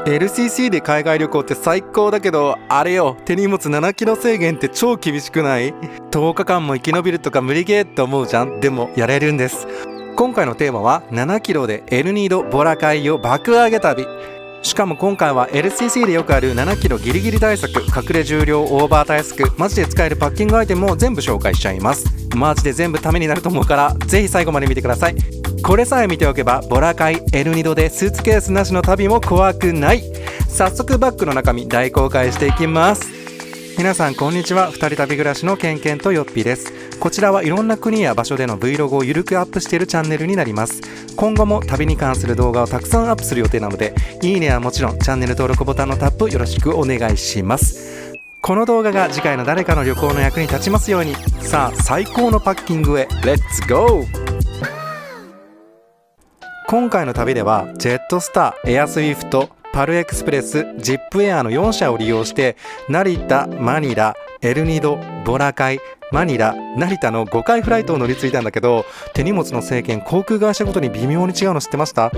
LCC で海外旅行って最高だけど、あれよ、手荷物7キロ制限って超厳しくない？ 10 日間も生き延びるとか無理ゲーって思うじゃん。でもやれるんです。今回のテーマは7キロでエルニードボラ海を爆上げ旅。しかも今回は LCC でよくある7キロギリギリ対策、隠れ重量オーバー対策、マジで使えるパッキングアイテムを全部紹介しちゃいます。マジで全部ためになると思うから、ぜひ最後まで見てください。これさえ見ておけばボラ海エルニドでスーツケースなしの旅も怖くない。早速バッグの中身大公開していきます。皆さんこんにちは。2人旅暮らしのケンケンとヨッピーです。こちらはいろんな国や場所での Vlog をゆるくアップしているチャンネルになります。今後も旅に関する動画をたくさんアップする予定なので、いいねはもちろんチャンネル登録ボタンのタップよろしくお願いします。この動画が次回の誰かの旅行の役に立ちますように。さあ最高のパッキングへレッツゴー。今回の旅ではジェットスター、エアスウィフト、パルエクスプレス、ジップエアの4社を利用して成田、マニラ、エルニド、ボラ海、マニラ、成田の5回フライトを乗り継いだんだけど、手荷物の制限航空会社ごとに微妙に違うの知ってました？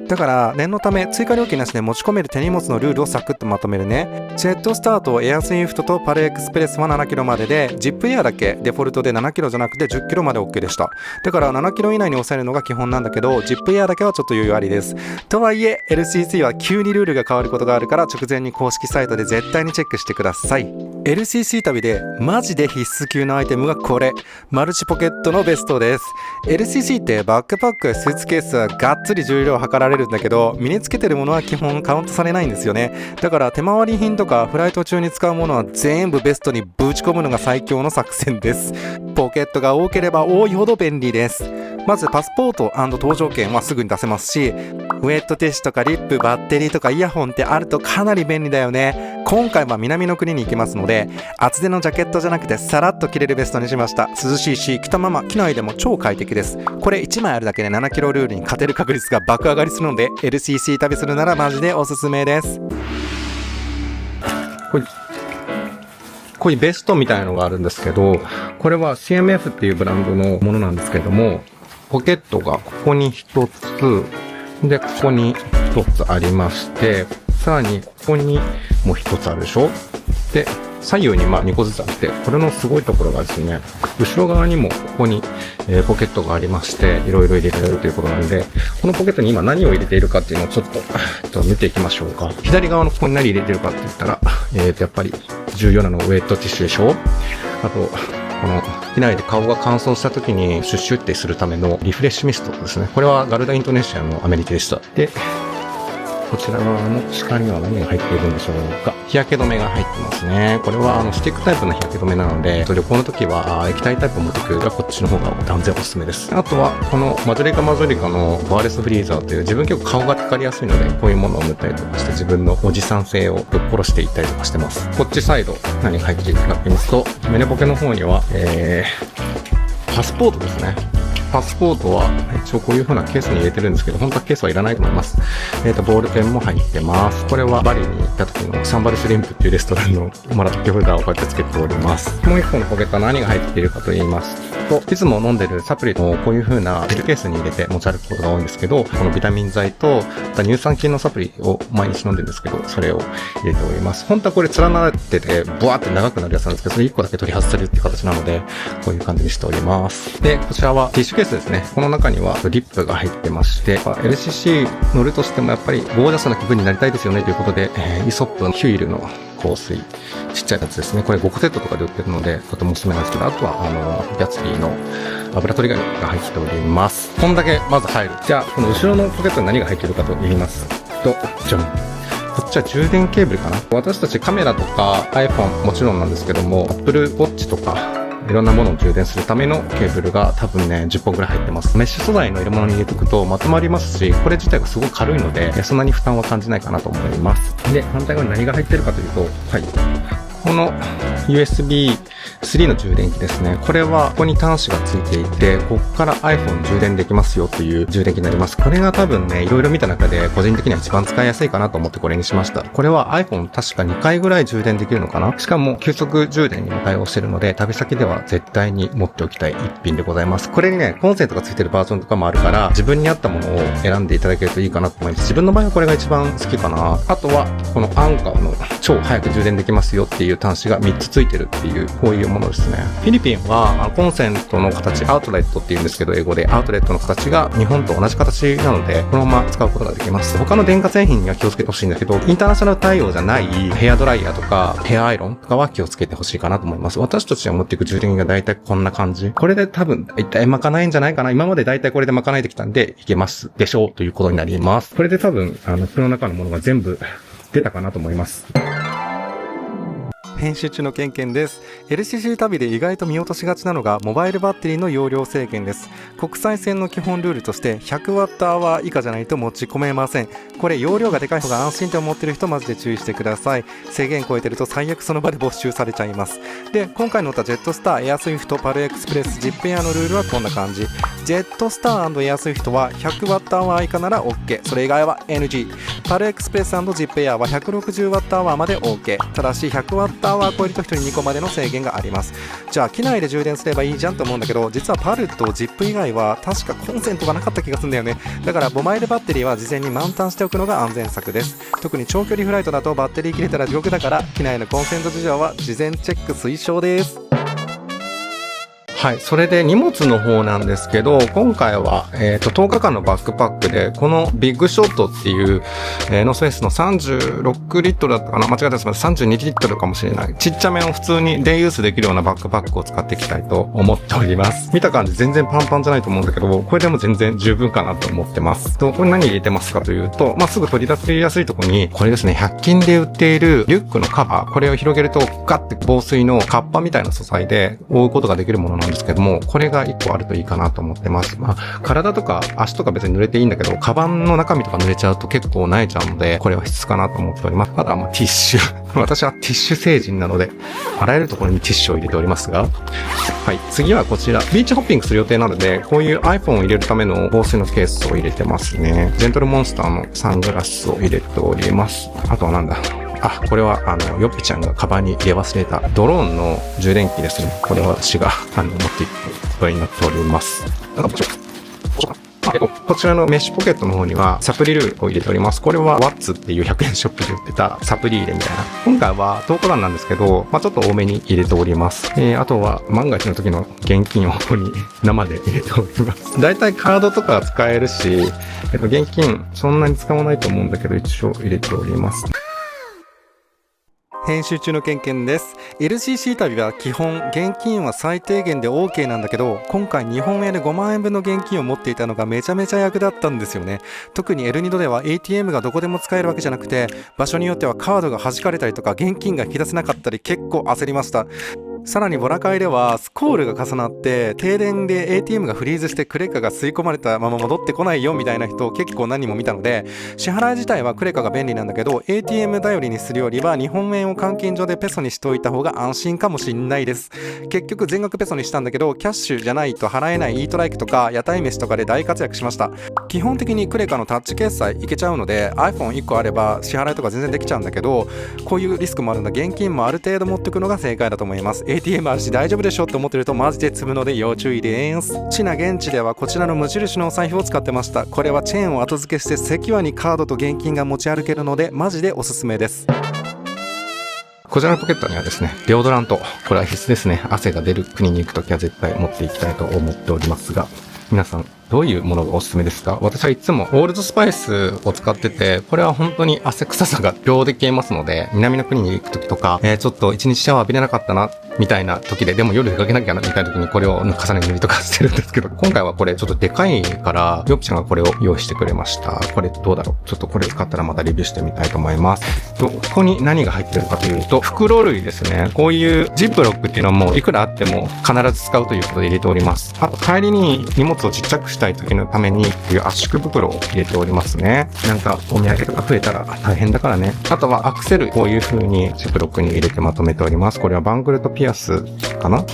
だから念のため追加料金なしで持ち込める手荷物のルールをサクッとまとめるね。ジェットスターとエアスイフトとパルエクスプレスは7キロまでで、ジップエアだけデフォルトで7キロじゃなくて10キロまで OK でした。だから7キロ以内に抑えるのが基本なんだけど、ジップエアだけはちょっと余裕ありです。とはいえ LCC は急にルールが変わることがあるから、直前に公式サイトで絶対にチェックしてください。 LCC 旅でマジで必須級のアイテムがこれ、マルチポケットのベストです。 LCC ってバックパックやスーツケースはがっつり重量を測られるんだけど、身につけてるものは基本カウントされないんですよね。だから手回り品とかフライト中に使うものは全部ベストにぶち込むのが最強の作戦です。ポケットが多ければ多いほど便利です。まずパスポート&搭乗券はすぐに出せますし、ウェットティッシュとかリップ、バッテリーとかイヤホンってあるとかなり便利だよね。今回は南の国に行きますので、厚手のジャケットじゃなくてさらっと着れるベストにしました。涼しいし、着たまま機内でも超快適です。これ1枚あるだけで7キロルールに勝てる確率が爆上がりするので、 LCC 旅するならマジでおすすめです。こういうベストみたいなのがあるんですけど、これは CMF っていうブランドのものなんですけれども、ポケットがここに1つで、ここに1つありまして、さらにここにもう1つあるでしょ。で左右に2個ずつあって、これのすごいところがですね、後ろ側にもここに、ポケットがありまして、いろいろ入れられるということなんで、このポケットに今何を入れているかっていうのをちょっと見ていきましょうか。左側のここに何入れてるかって言ったら、やっぱり重要なのはウェットティッシュでしょ。あとこの機内で顔が乾燥した時にシュッシュってするためのリフレッシュミストですね。これはガルダインドネシアのアメニティでした。でこちら側の下には何が入っているんでしょうか。日焼け止めが入ってますね。これはスティックタイプの日焼け止めなので、旅行の時は液体タイプを持ってくるがこっちの方が断然おすすめです。あとはこのマジョリカのバーレスフリーザーという、自分結構顔がテカりやすいので、こういうものを塗ったりとかして自分のおじさん性をぶっ殺していったりとかしてます。こっちサイド何が入っているかと言いますと、胸ポケの方には、パスポートですね。パスポートは一応こういう風なケースに入れてるんですけど、本当はケースはいらないと思います。ボールペンも入ってます。これはバリに行った時のサンバルシュリンプっていうレストランのもらった手札をこうやってつけております。もう一個のポケットは何が入っているかと言いますと、いつも飲んでるサプリをこういう風なピルケースに入れて持ち歩くことが多いんですけど、このビタミン剤と乳酸菌のサプリを毎日飲んでるんですけど、それを入れております。本当はこれ連なっててブワーって長くなるやつなんですけど、それ1個だけ取り外せるっていう形なので、こういう感じにしております。でこちらはティッシュケースですね。この中にはリップが入ってまして、LCC 乗るとしてもやっぱりゴージャスな気分になりたいですよねということで、イソップのヒュイルの香水、ちっちゃいやつですね。これ5個セットとかで売ってるのでとてもおすすめなんですけど、あとはギャツビーの油取り紙が入っております。こんだけまず入る。じゃあこの後ろのポケットに何が入っているかと言いますと、じゃん、こっちは充電ケーブルかな。私たちカメラとか iPhone もちろんなんですけども、Apple Watch とかいろんなものを充電するためのケーブルが多分ね10本ぐらい入ってます。メッシュ素材の入れ物に入れておくとまとまりますし、これ自体がすごく軽いのでそんなに負担は感じないかなと思います。で反対側に何が入ってるかというと、はい、この USB3 の充電器ですね。これはここに端子がついていて、ここから iPhone 充電できますよという充電器になります。これが多分ね、いろいろ見た中で個人的には一番使いやすいかなと思ってこれにしました。これは iPhone 確か2回ぐらい充電できるのかな。しかも急速充電にも対応しているので、旅先では絶対に持っておきたい一品でございます。これにね、コンセントがついてるバージョンとかもあるから、自分に合ったものを選んでいただけるといいかなと思います。自分の場合はこれが一番好きかな。あとは、このアンカーの超早く充電できますよっていう端子が3つついてるっていう、こういうものですね。フィリピンはコンセントの形、アウトレットっていうんですけど、英語でアウトレットの形が日本と同じ形なので、このまま使うことができます。他の電化製品には気をつけてほしいんだけど、インターナショナル対応じゃないヘアドライヤーとかヘアアイロンとかは気をつけてほしいかなと思います。私たちが持っていく充電器が大体こんな感じ。これで多分大体賄えんじゃないかな。今まで大体これで賄えてきたんでいけますでしょうということになります。これで多分服の中のものが全部出たかなと思います。編集中のケンケンです。 LCC 旅で意外と見落としがちなのがモバイルバッテリーの容量制限です。国際線の基本ルールとして 100Wh 以下じゃないと持ち込めません。これ容量がでかい方が安心って思ってる人マジで注意してください。制限超えてると最悪その場で没収されちゃいます。で、今回乗ったジェットスター、エアスイフト、パルエクスプレス、ジップエアのルールはこんな感じ。ジェットスター&エアスイフトは 100Wh 以下なら OK、 それ以外は NG。 パルエクスプレス&ジップエアは 160Wh まで OK。 ただし 100Wh超えると1人2個までの制限があります。じゃあ機内で充電すればいいじゃんと思うんだけど、実はパルとジップ以外は確かコンセントがなかった気がするんだよね。だからモバイルバッテリーは事前に満タンしておくのが安全策です。特に長距離フライトだとバッテリー切れたら地獄だから、機内のコンセント事情は事前チェック推奨です。はい。それで荷物の方なんですけど、今回は、10日間のバックパックで、このビッグショットっていう、ノースフェイスの36リットルだったかな、間違ってます。32リットルかもしれない。ちっちゃめの普通にデイユースできるようなバックパックを使っていきたいと思っております。見た感じ全然パンパンじゃないと思うんだけど、これでも全然十分かなと思ってます。これ何入れてますかというと、すぐ取り出せやすいところに、これですね、100均で売っているリュックのカバー、これを広げると、ガッて防水のカッパみたいな素材で覆うことができるものなんですけども、これが1個あるといいかなと思ってます。体とか足とか別に濡れていいんだけど、カバンの中身とか濡れちゃうと結構萎えちゃうので、これは必須かなと思っております。あとはティッシュ。私はティッシュ成人なので、あらゆるところにティッシュを入れておりますが、はい、次はこちら。ビーチホッピングする予定なので、こういう iPhone を入れるための防水のケースを入れてますね。ジェントルモンスターのサングラスを入れております。あとはなんだ。これは、ヨッピちゃんがカバンに入れ忘れたドローンの充電器ですね。これは私が、持っていくことになっております。こちらのメッシュポケットの方にはサプリルーを入れております。これはワッツっていう100円ショップで売ってたサプリ入れみたいな。今回は10日間なんですけど、ちょっと多めに入れております。あとは万が一の時の現金をここに生で入れております。だいたいカードとか使えるし、現金そんなに使わないと思うんだけど、一応入れております。編集中のケンケンです。 LCC 旅は基本現金は最低限で OK なんだけど、今回日本円で5万円分の現金を持っていたのがめちゃめちゃ役立ったんですよね。特にエルニドでは ATM がどこでも使えるわけじゃなくて、場所によってはカードが弾かれたりとか現金が引き出せなかったり、結構焦りました。さらにボラ会ではスコールが重なって停電で ATM がフリーズしてクレカが吸い込まれたまま戻ってこないよみたいな人結構何人も見たので、支払い自体はクレカが便利なんだけど ATM 頼りにするよりは日本円を換金所でペソにしておいた方が安心かもしんないです。結局全額ペソにしたんだけど、キャッシュじゃないと払えないイートライクとか屋台飯とかで大活躍しました。基本的にクレカのタッチ決済いけちゃうので iPhone1 個あれば支払いとか全然できちゃうんだけど、こういうリスクもあるので現金もある程度持っていくのが正解だと思います。 ATM あるし大丈夫でしょって思ってるとマジで積むので要注意です。ちな現地ではこちらの無印のお財布を使ってました。これはチェーンを後付けしてセキュアにカードと現金が持ち歩けるのでマジでおすすめです。こちらのポケットにはですね、デオドラント。これは必須ですね。汗が出る国に行くときは絶対持っていきたいと思っておりますが、皆さんどういうものがおすすめですか？私はいつもオールドスパイスを使ってて、これは本当に汗臭さが秒で消えますので、南の国に行くときとか、ちょっと一日シャワー浴びれなかったな、みたいな時で、でも夜出かけなきゃな、みたいな時にこれを重ね塗りとかしてるんですけど、今回はこれちょっとでかいから、ヨッピちゃんがこれを用意してくれました。これどうだろう？ちょっとこれ使ったらまたレビューしてみたいと思います。ここに何が入ってるかというと、袋類ですね。こういうジップロックっていうのはもういくらあっても必ず使うということで入れております。あと帰りに荷物をちっちゃくししたい時のために、こういう圧縮袋を入れておりますね。なんかお土産とか増えたら大変だからね。あとはアクセル、こういう風にジップロックに入れてまとめております。これはバングルとピアスかな。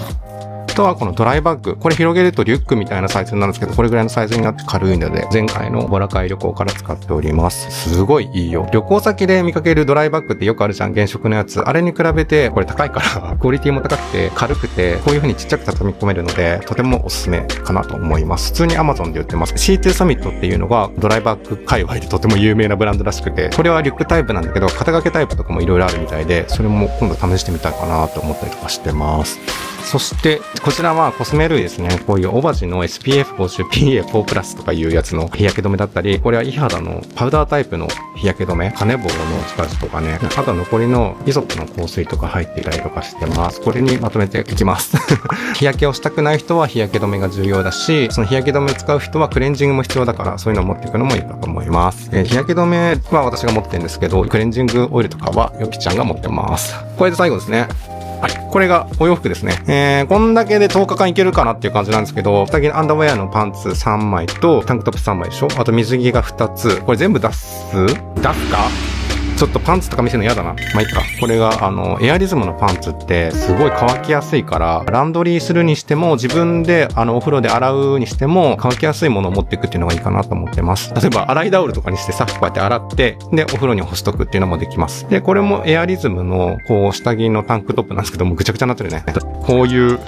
あとはこのドライバッグ。これ広げるとリュックみたいなサイズになるんですけど、これぐらいのサイズになって軽いので、前回のボラカイ旅行から使っております。すごいいいよ。旅行先で見かけるドライバッグってよくあるじゃん、原色のやつ。あれに比べて、これ高いから、クオリティも高くて、軽くて、こういう風にちっちゃく畳み込めるので、とてもおすすめかなと思います。普通に Amazon で売ってます。C2 サミットっていうのが、ドライバッグ界隈でとても有名なブランドらしくて、これはリュックタイプなんだけど、肩掛けタイプとかもいろいろあるみたいで、それも今度試してみたいかなと思ったりとかしてます。そして、こちらはコスメ類ですね。こういうオバジの SPF50PA4 プラスとかいうやつの日焼け止めだったり、これはイハダのパウダータイプの日焼け止め、カネボウの下地とかね、あとは残りのイソップの香水とか入っていたりとかしてます。これにまとめていきます。日焼けをしたくない人は日焼け止めが重要だし、その日焼け止めを使う人はクレンジングも必要だから、そういうのを持っていくのもいいかと思います。日焼け止めは私が持ってるんですけど、クレンジングオイルとかはヨキちゃんが持ってます。これで最後ですね。はい。これがお洋服ですね。こんだけで10日間いけるかなっていう感じなんですけど、先にアンダーウェアのパンツ3枚と、タンクトップ3枚でしょ。あと水着が2つ。これ全部出すかちょっとパンツとか見せるの嫌だな。まあ、いいか。これが、エアリズムのパンツってすごい乾きやすいから、ランドリーするにしても、自分で、お風呂で洗うにしても、乾きやすいものを持っていくっていうのがいいかなと思ってます。例えば、洗いタオルとかにしてさ、こうやって洗って、で、お風呂に干しとくっていうのもできます。で、これもエアリズムの、こう、下着のタンクトップなんですけども、ぐちゃぐちゃになってるね。こういう、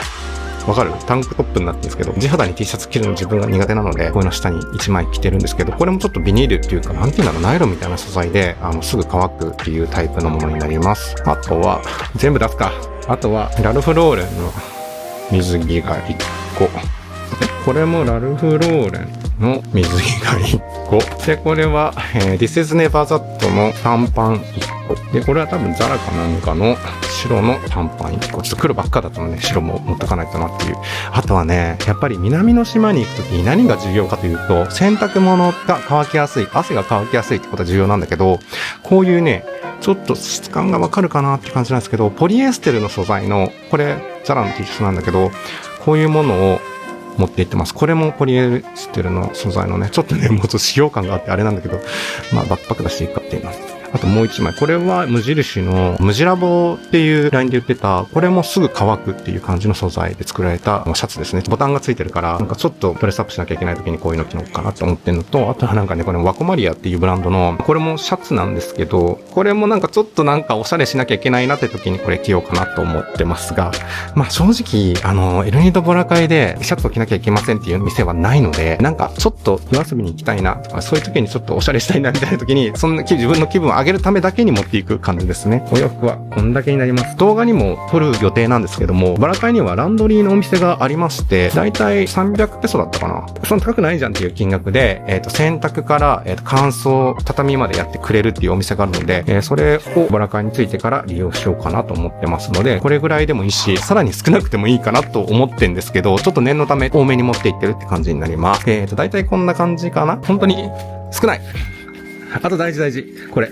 わかる？タンクトップになってるんですけど、地肌に T シャツ着るの自分が苦手なので、こういうの下に1枚着てるんですけど、これもちょっとビニールっていうか、なんていうんだろう、ナイロンみたいな素材で、すぐ乾くっていうタイプのものになります。あとは、全部出すか。あとは、ラルフローレンの水着が1個。これもラルフローレンの水着が1個。で、これは、This is Never That の短パン1個。で、これは多分ザラかなんかの白の短パン1個。ちょっと黒ばっかだったので、白も持ってかないとなっていう。あとはね、やっぱり南の島に行くときに何が重要かというと、洗濯物が乾きやすい、汗が乾きやすいってことは重要なんだけど、こういうね、ちょっと質感がわかるかなって感じなんですけど、ポリエステルの素材の、これ、ザラの T シャツなんだけど、こういうものを持って行ってます。これもポリエステルの素材のね、ちょっとね、もうちょっと使用感があってあれなんだけど、まあ、バックパック出していいかっていうの。あともう一枚。これは無印のムジラボっていうラインで売ってた、これもすぐ乾くっていう感じの素材で作られたシャツですね。ボタンがついてるから、なんかちょっとドレスアップしなきゃいけない時にこういうの着ようかなと思ってるのと、あとはなんかね、これワコマリアっていうブランドの、これもシャツなんですけど、これもなんかちょっとなんかおしゃれしなきゃいけないなって時にこれ着ようかなと思ってますが、まあ正直、エルニードボラ会でシャツを着なきゃいけませんっていう店はないので、なんかちょっと夜遊びに行きたいなとか、そういう時にちょっとおしゃれしたいなみたいな時に、そんな自分の気分を上げるためだけに持っていく感じですね。お洋服はこんだけになります。動画にも撮る予定なんですけども、バラカイにはランドリーのお店がありまして、だいたい300ペソだったかな。そんな高くないじゃんっていう金額で、洗濯から、乾燥、畳までやってくれるっていうお店があるので、それをバラカイについてから利用しようかなと思ってますので、これぐらいでもいいし、さらに少なくてもいいかなと思ってんですけど、ちょっと念のため多めに持っていってるって感じになります。だいたいこんな感じかな。本当に少ない。あと大事。これ。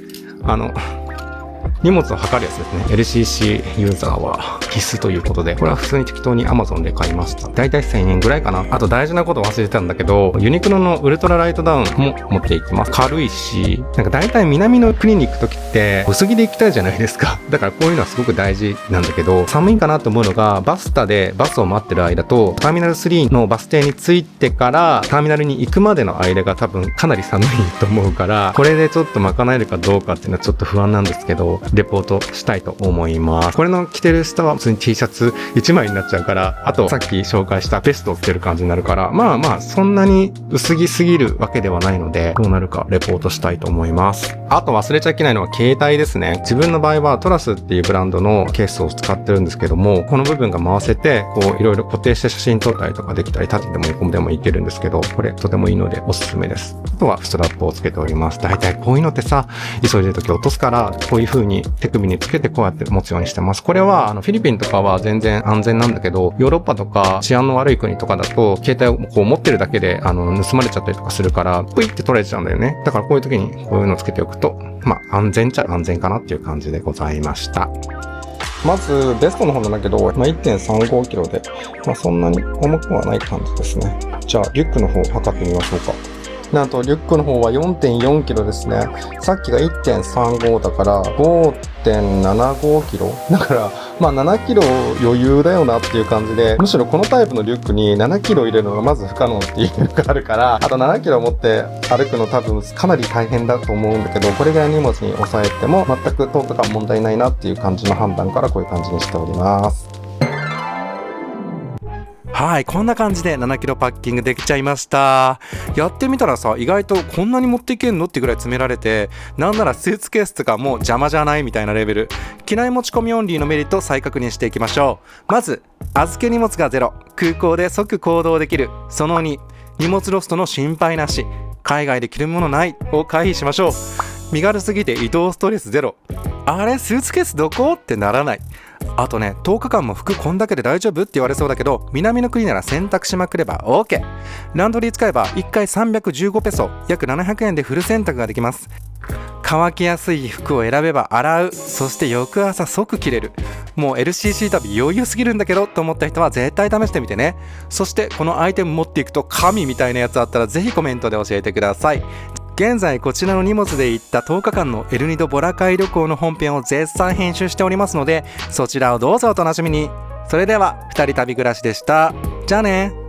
荷物を測るやつですね。LCC ユーザーは必須ということで、これは普通に適当に Amazon で買いました。だいたい1000円ぐらいかな。あと大事なこと忘れてたんだけど、ユニクロのウルトラライトダウンも持っていきます。軽いし、なんかだいたい南の国に行くときって薄着で行きたいじゃないですか。だからこういうのはすごく大事なんだけど、寒いかなと思うのが、バスタでバスを待ってる間と、ターミナル3のバス停に着いてからターミナルに行くまでの間が多分かなり寒いと思うから、これでちょっと賄えるかどうかっていうのはちょっと不安なんですけど、レポートしたいと思います。これの着てる下は普通に T シャツ1枚になっちゃうから、あとさっき紹介したベストを着てる感じになるから、まあそんなに薄着すぎるわけではないので、どうなるかレポートしたいと思います。あと忘れちゃいけないのは携帯ですね。自分の場合はトラスっていうブランドのケースを使ってるんですけども、この部分が回せて、こういろいろ固定して写真撮ったりとかできたり、縦でも横でもいけるんですけど、これとてもいいのでおすすめです。あとはストラップをつけております。だいたいこういうのってさ、急いでる時落とすから、こういう風に手首につけてこうやって持つようにしてます。これはフィリピンとかは全然安全なんだけど、ヨーロッパとか治安の悪い国とかだと、携帯をこう持ってるだけで盗まれちゃったりとかするから、プイって取られちゃうんだよね。だからこういう時にこういうのをつけておくと、まあ安全っちゃ安全かなっていう感じでございました。まずベストの方なんだけど、1.35 キロで、そんなに重くはない感じですね。じゃあリュックの方測ってみましょうか。なんとリュックの方は 4.4 キロですね。さっきが 1.35 だから 5.75 キロだから7キロ余裕だよなっていう感じで、むしろこのタイプのリュックに7キロ入れるのがまず不可能っていうのがあるから、あと7キロ持って歩くの多分かなり大変だと思うんだけど、これぐらい荷物に抑えても全く10日間問題ないなっていう感じの判断からこういう感じにしております。はい、こんな感じで7キロパッキングできちゃいました。やってみたらさ、意外とこんなに持っていけんのってぐらい詰められて、なんならスーツケースとかもう邪魔じゃないみたいなレベル。機内持ち込みオンリーのメリットを再確認していきましょう。まず、預け荷物がゼロ、空港で即行動できる。その2、荷物ロストの心配なし、海外で着るものないを回避しましょう。身軽すぎて移動ストレスゼロ。あれ、スーツケースどこってならない。あとね、10日間も服こんだけで大丈夫って言われそうだけど、南の国なら洗濯しまくれば OK。 ランドリー使えば1回315ペソ、約700円でフル洗濯ができます。乾きやすい服を選べば洗う、そして翌朝即着れる。もう LCC 旅余裕すぎるんだけどと思った人は絶対試してみてね。そしてこのアイテム持っていくと神みたいなやつあったらぜひコメントで教えてください。現在こちらの荷物で行った10日間のエルニドボラカイ旅行の本編を絶賛編集しておりますので、そちらをどうぞお楽しみに。それでは2人旅暮らしでした。じゃあね。